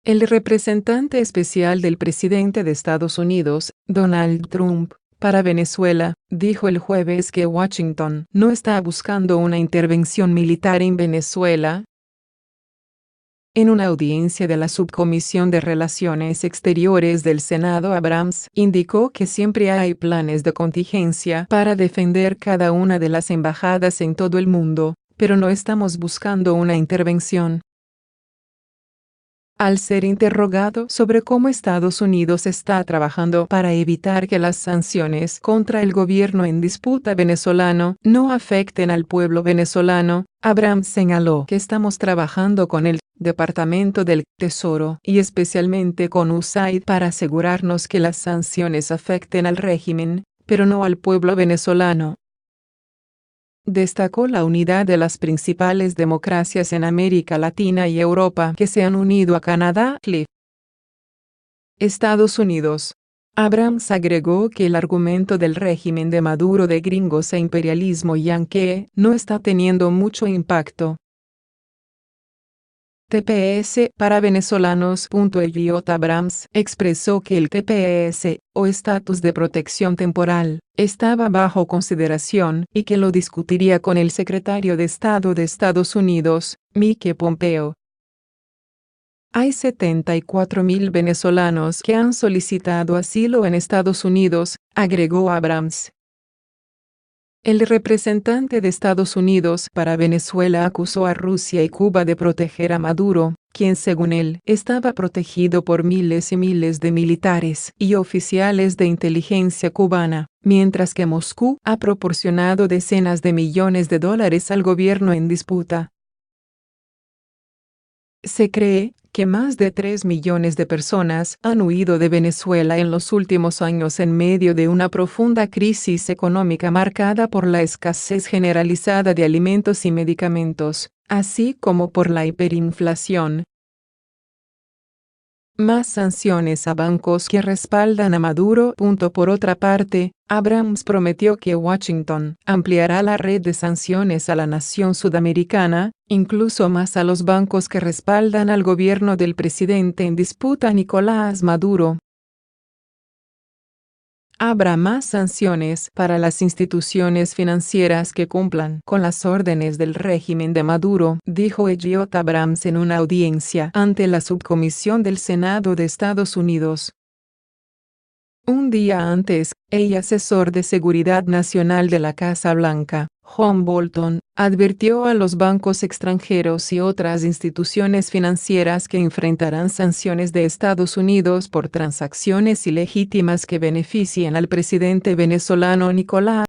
El representante especial del presidente de Estados Unidos, Donald Trump, para Venezuela, dijo el jueves que Washington no está buscando una intervención militar en Venezuela. En una audiencia de la Subcomisión de Relaciones Exteriores del Senado, Abrams indicó que siempre hay planes de contingencia para defender cada una de las embajadas en todo el mundo, pero no estamos buscando una intervención. Al ser interrogado sobre cómo Estados Unidos está trabajando para evitar que las sanciones contra el gobierno en disputa venezolano no afecten al pueblo venezolano, Abrams señaló que estamos trabajando con el Departamento del Tesoro y especialmente con USAID para asegurarnos que las sanciones afecten al régimen, pero no al pueblo venezolano. Destacó la unidad de las principales democracias en América Latina y Europa que se han unido a Canadá, Estados Unidos. Abrams agregó que el argumento del régimen de Maduro de gringos e imperialismo yanqui no está teniendo mucho impacto. TPS para venezolanos. Elliot Abrams expresó que el TPS, o estatus de protección temporal, estaba bajo consideración y que lo discutiría con el secretario de Estado de Estados Unidos, Mike Pompeo. Hay 74.000 venezolanos que han solicitado asilo en Estados Unidos, agregó Abrams. El representante de Estados Unidos para Venezuela acusó a Rusia y Cuba de proteger a Maduro, quien según él estaba protegido por miles y miles de militares y oficiales de inteligencia cubana, mientras que Moscú ha proporcionado decenas de millones de dólares al gobierno en disputa. Se cree que más de 3 millones de personas han huido de Venezuela en los últimos años en medio de una profunda crisis económica marcada por la escasez generalizada de alimentos y medicamentos, así como por la hiperinflación. Más sanciones a bancos que respaldan a Maduro. Por otra parte, Abrams prometió que Washington ampliará la red de sanciones a la nación sudamericana, incluso más a los bancos que respaldan al gobierno del presidente en disputa Nicolás Maduro. Habrá más sanciones para las instituciones financieras que cumplan con las órdenes del régimen de Maduro, dijo Elliot Abrams en una audiencia ante la Subcomisión del Senado de Estados Unidos. Un día antes, el asesor de Seguridad Nacional de la Casa Blanca, John Bolton, advirtió a los bancos extranjeros y otras instituciones financieras que enfrentarán sanciones de Estados Unidos por transacciones ilegítimas que beneficien al presidente venezolano Nicolás